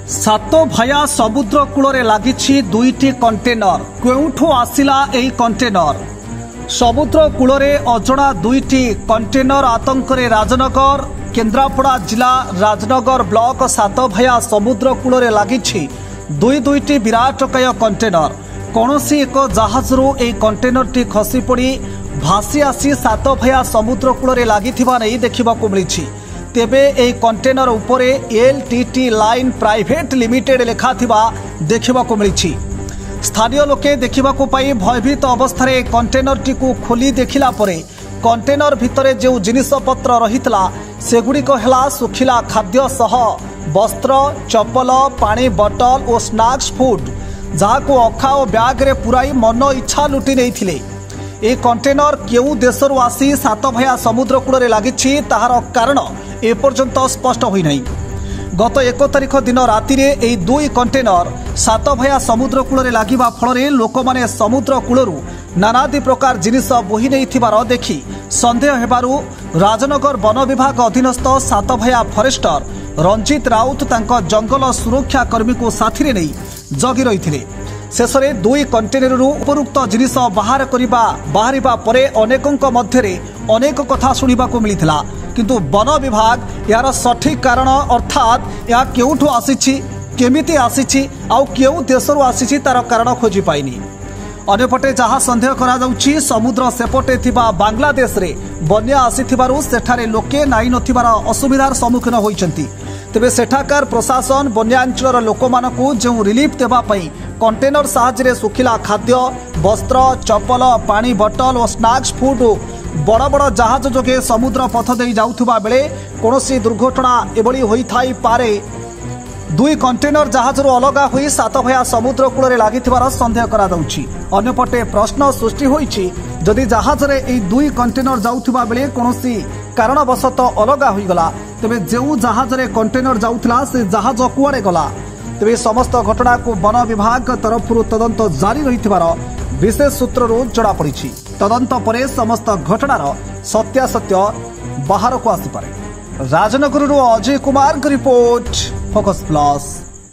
सातभाया समुद्र कूल लगी दुईटी कंटेनर क्योंठू आसिला एई कंटेनर समुद्र कूल अजणा दुईटी कंटेनर आतंक राजनगर केन्द्रापड़ा जिला राजनगर ब्लॉक सातभाया समुद्र कूल लगी दुईटी विराटकाय कंटेनर कौनसी एक जहाजरू ए कंटेनर टी खसी पड़ी भासी आसी सातभाया समुद्र कूल लगी देखा मिली तेबे ए कंटेनर उपरे एलटीटी लाइन प्राइवेट लिमिटेड लेखा देखा मिली। स्थानीय लोके देखा भयभीत अवस्था कंटेनर टी को खोली देखिला परे कंटेनर भितरे जो जिनिसपत्र रहितला सेगुड़िक है सुखिला खाद्य सह वस्त्र चप्पल पानी बटल और स्नैक्स फूड जहाँ को अखा और ब्याग रे पुराई मन इच्छा लुटि नहीं। ए कंटेनर केउ देशरू आसी सातभाया समुद्र कूल लगी ताहार कारण एपर्यंत स्पष्ट होई नहीं। गत 1 तारिख दिन राति रे एई दुई कंटेनर सातभाया समुद्र कूल लागिबा फଳରେ लोकमाने समुद्र कूलरू नानादी प्रकार जिनिस बोही नहीं थिबार देखि संदेह हेबारु राजनगर वन विभाग अधीनस्थ सातभाया फरेस्टर रंजित राउत तांको जंगल सुरक्षा कर्मी को साथी नहीं जगी रही। शेष में दुई कंटेनर उपरुक्त जिनिस बाहर बाहरिबा परे अनेकंक मध्यरे अनेक कथा शुणा मिलता किंतु वन विभाग यार सठिक कारण अर्थात यह केउठू आसीछि केमिति आसीछि आउ केउ देशरू आसीछि तार कारण खोजी पाइनी। अन्यपटे जहाँ संदेह करा जाउछि समुद्र सेपटे थिबा बांग्लादेश रे बन्या आसीथिबारु सेठारे लोके नाई नथिबार असुविधार सम्मुखीन होइछन्ति। तेबे सेठाकार प्रशासन बन्यांचलर लोकमानकु जो रिलीफ देबा पई कंटेनर साहाय्य सुखिला खाद्य वस्त्र चप्पल पानी बटल और स्नैक्स फूड बड़ बड़ जहाज जोगे समुद्र पथ दे जाउथुबा बेले कोनोसी दुर्घटना एबळी होई थाई पारे दुई कंटेनर जहाजरू अलगा हुई सातभाया समुद्र कूल लगिथिबार संदेह करा जाउछि। अन्यपटे प्रश्न सृष्टि होइछि जदि जहाज रे एई दुई कंटेनर जाउथुबा बेले कोनोसी कारणवशतः अलगा होई गला तेबे जेउ जहाज रे कंटेनर जाउथला से जहाज कुआडे गला। तेबे समस्त घटना को वन विभाग तरफ तदंत जारी रहिथिबार विशेष सूत्ररू जड़ा पड़िछि। तदंत परे समस्त घटनार सत्यासत्य बाहर को आसी पारे। राजनगररू अजय कुमार की रिपोर्ट, फोकस प्लस।